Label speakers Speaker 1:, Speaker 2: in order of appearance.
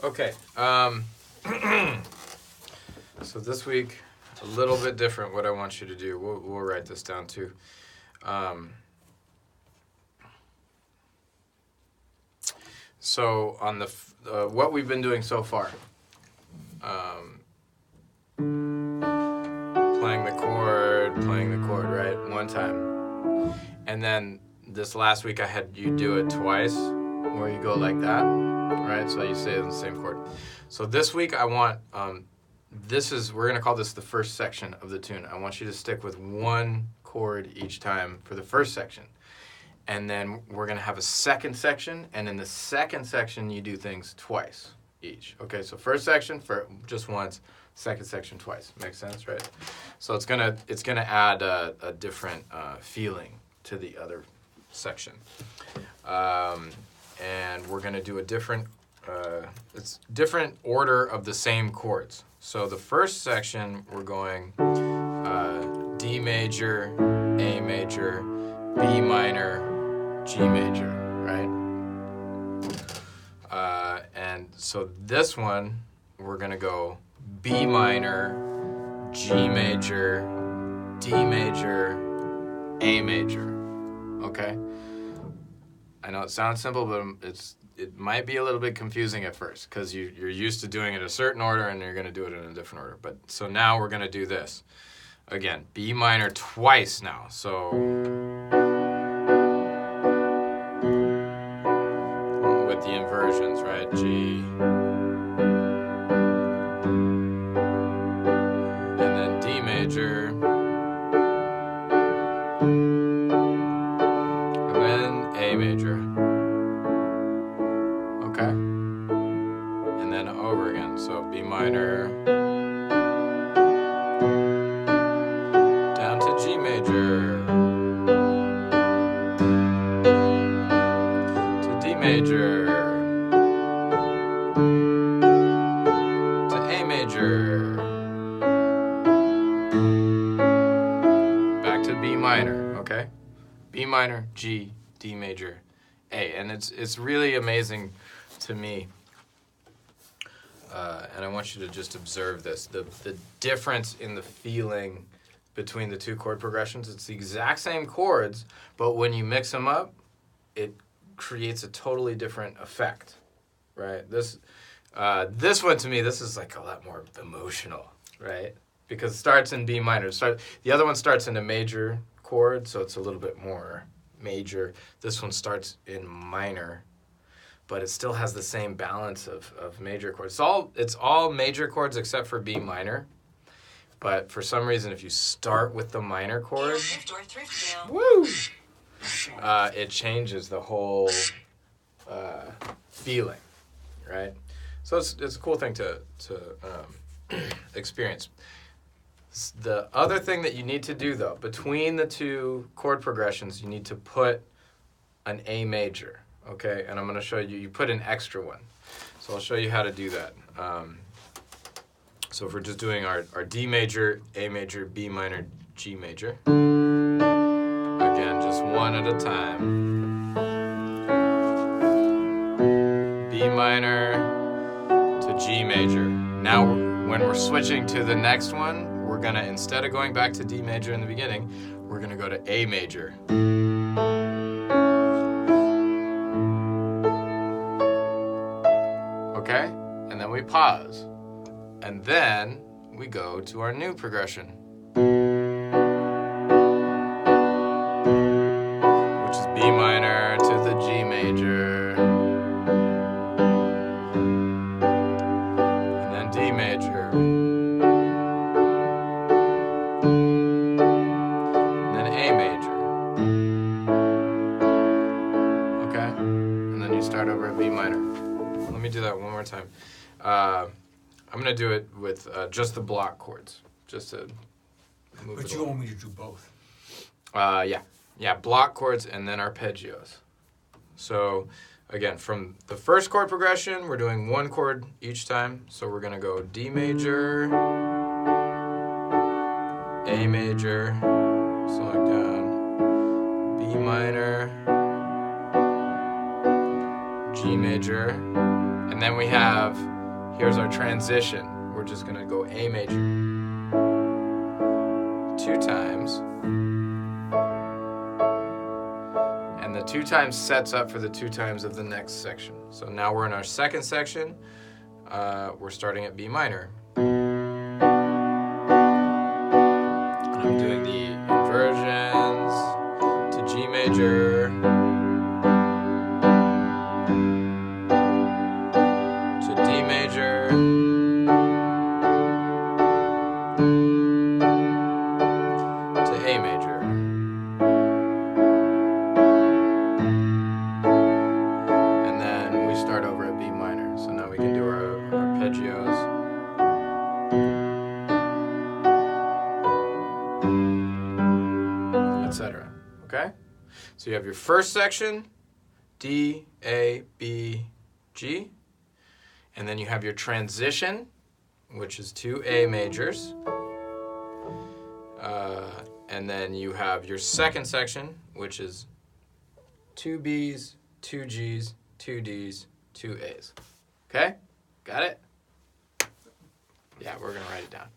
Speaker 1: Okay. So this week, a little bit different what I want you to do. We'll write this down too. So on the what we've been doing so far, playing the chord, right? One time. And then this last week I had you do it twice, where you go like that, right? So you say it in the same chord. So this week I want, we're going to call this the first section of the tune. I want you to stick with one chord each time for the first section. And then we're going to have a second section, and in the second section you do things twice each. Okay, so first section for just once, second section twice. Makes sense, right? So it's gonna add a different feeling to the other section, and we're gonna do a different order of the same chords. So the first section we're going D major, A major, B minor, G major, right? And so this one we're gonna go B minor, G major, D major, A major. Okay? I know it sounds simple, but it might be a little bit confusing at first because you're used to doing it a certain order and you're going to do it in a different order. But so now we're going to do this. Again, B minor twice now. So with the inversions, right? G. Major, and then A major, okay, and then over again, so B minor, down to G major, to D major, to A major, B minor, okay? B minor, G, D major, A. And it's really amazing to me, and I want you to just observe this, the difference in the feeling between the two chord progressions. It's the exact same chords, but when you mix them up, it creates a totally different effect, right? This one, to me, this is like a lot more emotional, right? Because it starts in B minor. The other one starts in a major chord, so it's a little bit more major. This one starts in minor, but it still has the same balance of major chords. It's all major chords except for B minor. But for some reason, if you start with the minor chord, woo, it changes the whole feeling, right? So it's a cool thing to experience. The other thing that you need to do, though, between the two chord progressions, you need to put an A major, okay? And I'm going to show you put an extra one. So I'll show you how to do that. So if we're just doing our D major, A major, B minor, G major. Again, just one at a time. B minor to G major. Now, when we're switching to the next one, we're gonna, instead of going back to D major in the beginning, we're gonna go to A major. Okay? And then we pause. And then we go to our new progression, which is B minor to the G major. And then D major. Start over at B minor. Let me do that one more time. I'm going to do it with just the block chords, just to move
Speaker 2: But
Speaker 1: it
Speaker 2: you
Speaker 1: along.
Speaker 2: want me to do both?
Speaker 1: Yeah, block chords and then arpeggios. So again, from the first chord progression, we're doing one chord each time. So we're going to go D major, A major, slowing down, B minor, G major, and then we have here's our transition. We're just going to go A major 2 times. And the 2 times sets up for the 2 times of the next section. So now we're in our second section. We're starting at B minor. And I'm doing the inversions to G major, to D major, to A major. And then we start over at B minor. So now we can do our arpeggios. Etc. Okay? So you have your first section, D, A, B, G. And then you have your transition, which is 2 A majors. And then you have your second section, which is 2 Bs, 2 Gs, 2 Ds, 2 As. Okay? Got it? Yeah, we're going to write it down.